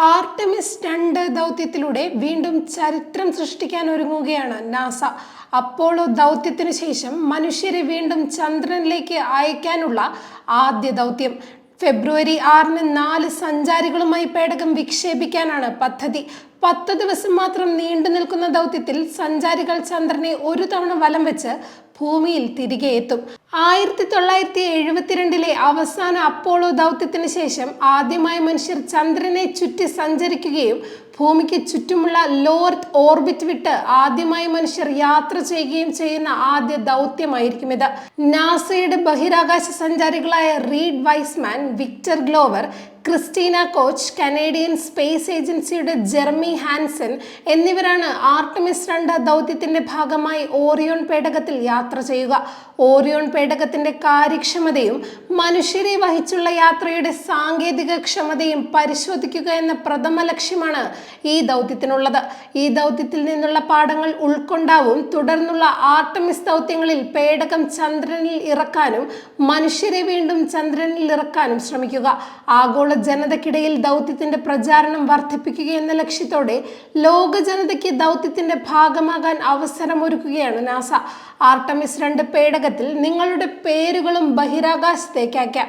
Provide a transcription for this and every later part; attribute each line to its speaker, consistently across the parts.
Speaker 1: Artemis 2 ദൗത്യത്തിലൂടെ വീണ്ടും ചരിത്രം സൃഷ്ടിക്കാൻ ഒരുങ്ങുകയാണ് നാസ. അപ്പോളോ ദൗത്യത്തിനു ശേഷം മനുഷ്യരെ വീണ്ടും ചന്ദ്രനിലേക്ക് അയക്കാനുള്ള ആദ്യ ദൗത്യം. ഫെബ്രുവരി 6-ന് 4 സഞ്ചാരികളുമായി പേടകം വിക്ഷേപിക്കാനാണ് പദ്ധതി. 10 ദിവസം മാത്രം നീണ്ടു നിൽക്കുന്ന ദൗത്യത്തിൽ സഞ്ചാരികൾ ചന്ദ്രനെ ഒരു തവണ വലം വെച്ച് ഭൂമിയിൽ തിരികെ എത്തും. 1972-ലെ അവസാന അപ്പോളോ ദൗത്യത്തിന് ശേഷം ആദ്യമായി മനുഷ്യർ ചന്ദ്രനെ ചുറ്റി സഞ്ചരിക്കുകയും ഭൂമിക്ക് ചുറ്റുമുള്ള ലോ എർത്ത് ഓർബിറ്റ് വിട്ട് ആദ്യമായി മനുഷ്യർ യാത്ര ചെയ്യുകയും ചെയ്യുന്ന ആദ്യ ദൗത്യമായിരിക്കും ഇത്. നാസയുടെ ബഹിരാകാശ സഞ്ചാരികളായ Reid Wiseman, Victor Glover, Christina Koch, Canadian space ഏജൻസിയുടെ ജെർമി ഹാൻസൻ എന്നിവരാണ് ആർടെമിസ് 2 ദൗത്യത്തിന്റെ ഭാഗമായി ഓറിയോൺ പേടകത്തിൽ യാത്ര ചെയ്യുക. ഓറിയോൺ പേടകത്തിന്റെ കാര്യക്ഷമതയും മനുഷ്യരെ വഹിച്ചുള്ള യാത്രയുടെ സാങ്കേതിക ക്ഷമതയും പരിശോധിക്കുക എന്ന പ്രഥമ ലക്ഷ്യമാണ് ഈ ദൗത്യത്തിനുള്ളത്. ഈ ദൗത്യത്തിൽ നിന്നുള്ള പാഠങ്ങൾ ഉൾക്കൊണ്ടാവും തുടർന്നുള്ള ആർടെമിസ് ദൗത്യങ്ങളിൽ പേടകം ചന്ദ്രനിൽ ഇറക്കാനും മനുഷ്യരെ വീണ്ടും ചന്ദ്രനിൽ ഇറക്കാനും ശ്രമിക്കുക. ആഗോള ജനതയ്ക്കിടയിൽ ദൗത്യത്തിന്റെ പ്രചാരണം വർദ്ധിപ്പിക്കുക എന്ന ലക്ഷ്യത്തോടെ ലോക ജനതയ്ക്ക് ദൗത്യത്തിന്റെ ഭാഗമാകാൻ അവസരമൊരുക്കുകയാണ് നാസ. ആർടെമിസ് 2 പേടകത്തിൽ നിങ്ങളുടെ പേരുകളും ബഹിരാകാശത്തേക്ക് അയക്കാം.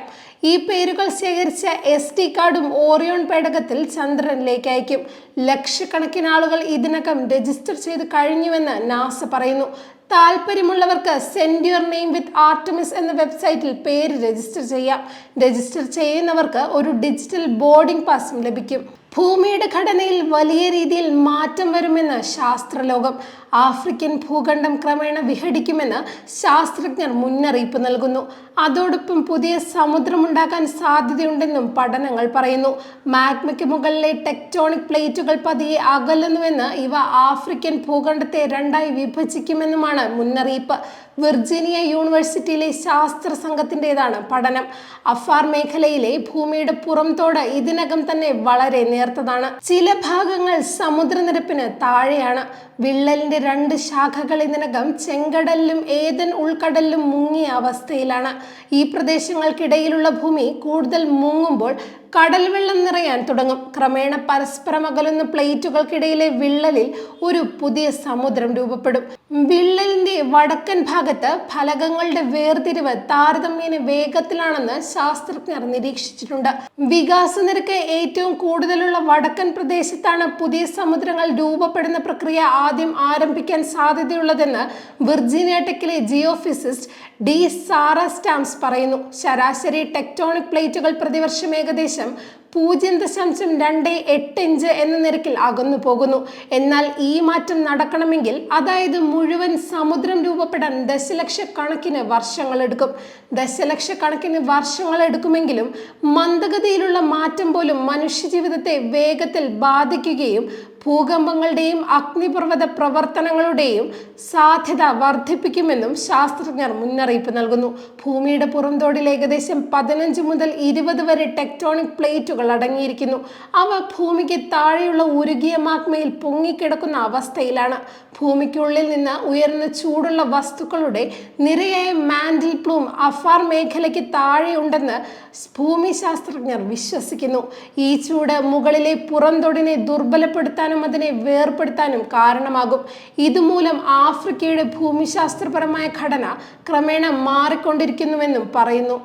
Speaker 1: ഈ പേരുകൾ ശേഖരിച്ച SD കാർഡും ഓറിയോൺ പേടകത്തിൽ ചന്ദ്രനിലേക്ക് അയക്കും. ലക്ഷക്കണക്കിന് ആളുകൾ ഇതിനകം രജിസ്റ്റർ ചെയ്ത് കഴിഞ്ഞുവെന്ന് നാസ പറയുന്നു. താല്പര്യമുള്ളവർക്ക് send your name with Artemis എന്ന വെബ്സൈറ്റിൽ പേര് രജിസ്റ്റർ ചെയ്യാം. രജിസ്റ്റർ ചെയ്യുന്നവർക്ക് ഒരു ഡിജിറ്റൽ ബോർഡിംഗ് പാസും ലഭിക്കും. ഭൂമിയുടെ ഘടനയിൽ വലിയ രീതിയിൽ മാറ്റം വരുമെന്ന് ശാസ്ത്രലോകം. ആഫ്രിക്കൻ ഭൂഖണ്ഡം ക്രമേണ വിഘടിക്കുമെന്ന് ശാസ്ത്രജ്ഞർ മുന്നറിയിപ്പ് നൽകുന്നു. അതോടൊപ്പം പുതിയ സമുദ്രമുണ്ടാകാൻ സാധ്യതയുണ്ടെന്നും പഠനങ്ങൾ പറയുന്നു. മാഗ്മയ്ക്ക് മുകളിലെ ടെക്ടോണിക് പ്ലേറ്റുകൾ പതിയെ അകലുന്നുവെന്ന് ഇവ ആഫ്രിക്കൻ ഭൂഖണ്ഡത്തെ 2ആയി വിഭജിക്കുമെന്നുമാണ് മുന്നറിയിപ്പ്. വിർജീനിയ യൂണിവേഴ്സിറ്റിയിലെ ശാസ്ത്ര സംഘത്തിൻ്റെതാണ് പഠനം. അഫാർ മേഖലയിലെ ഭൂമിയുടെ പുറംതോട് ഇതിനകം തന്നെ വളരെ നേർത്തതാണ്. ചില ഭാഗങ്ങൾ സമുദ്രനിരപ്പിന് താഴെയാണ്. വിള്ളലിന്റെ 2 ശാഖകൾ ഇതിനകം ചെങ്കടലിലും ഏദൻ ഉൾക്കടലിലും മുങ്ങിയ അവസ്ഥയിലാണ്. ഈ പ്രദേശങ്ങൾക്കിടയിലുള്ള ഭൂമി കൂടുതൽ മുങ്ങുമ്പോൾ കടൽ വെള്ളം നിറയാൻ തുടങ്ങും. ക്രമേണ പരസ്പരം അകലുന്ന പ്ലേറ്റുകൾക്കിടയിലെ വിള്ളലിൽ ഒരു പുതിയ സമുദ്രം രൂപപ്പെടും. വിള്ളലിന്റെ വടക്കൻ ഭാഗത്ത് ഫലകങ്ങളുടെ വേർതിരിവ് താരതമ്യേന വേഗത്തിലാണെന്ന് ശാസ്ത്രജ്ഞർ നിരീക്ഷിച്ചിട്ടുണ്ട്. വികാസ നിരക്ക് ഏറ്റവും കൂടുതലുള്ള വടക്കൻ പ്രദേശത്താണ് പുതിയ സമുദ്രങ്ങൾ രൂപപ്പെടുന്ന പ്രക്രിയ ആദ്യം ആരംഭിക്കാൻ സാധ്യതയുള്ളതെന്ന് വിർജീനിയ ടെക്കിലെ ജിയോഫിസിസ്റ്റ് ഡി സാറ സ്റ്റാംസ് പറയുന്നു. ശരാശരി ടെക്ടോണിക് പ്ലേറ്റുകൾ പ്രതിവർഷം ഏകദേശം 0.28 ഇഞ്ച് എന്ന നിരക്കിൽ അകന്നു പോകുന്നു. എന്നാൽ ഈ മാറ്റം നടക്കണമെങ്കിൽ, അതായത് മുഴുവൻ സമുദ്രം രൂപപ്പെടാൻ ദശലക്ഷക്കണക്കിന് വർഷങ്ങളെടുക്കും. ദശലക്ഷക്കണക്കിന് വർഷങ്ങളെടുക്കുമെങ്കിലും മന്ദഗതിയിലുള്ള മാറ്റം പോലും മനുഷ്യജീവിതത്തെ വേഗത്തിൽ ബാധിക്കുകയും ഭൂകമ്പങ്ങളുടെയും അഗ്നിപർവ്വത പ്രവർത്തനങ്ങളുടെയും സാധ്യത വർദ്ധിപ്പിക്കുമെന്നും ശാസ്ത്രജ്ഞർ മുന്നറിയിപ്പ് നൽകുന്നു. ഭൂമിയുടെ പുറംതോടിൽ ഏകദേശം 15 മുതൽ 20 വരെ ടെക്ടോണിക് പ്ലേറ്റുകൾ അടങ്ങിയിരിക്കുന്നു. അവ ഭൂമിക്ക് താഴെയുള്ള ഉരുകിയ മാഗ്മയിൽ പൊങ്ങിക്കിടക്കുന്ന അവസ്ഥയിലാണ്. ഭൂമിക്കുള്ളിൽ നിന്ന് ഉയർന്ന ചൂടുള്ള വസ്തുക്കളുടെ നിരയായ മാന്റിൽ പ്ലൂം അഫാർ മേഖലയ്ക്ക് താഴെയുണ്ടെന്ന് ഭൂമി ശാസ്ത്രജ്ഞർ വിശ്വസിക്കുന്നു. ഈ ചൂട് മുകളിലെ പുറംതൊടിനെ ദുർബലപ്പെടുത്താനും അതിനെ വേർപെടുത്താനും കാരണമാകും. ഇതുമൂലം ആഫ്രിക്കയുടെ ഭൂമിശാസ്ത്രപരമായ ഘടന ക്രമേണ മാറിക്കൊണ്ടിരിക്കുന്നുവെന്നും പറയുന്നു.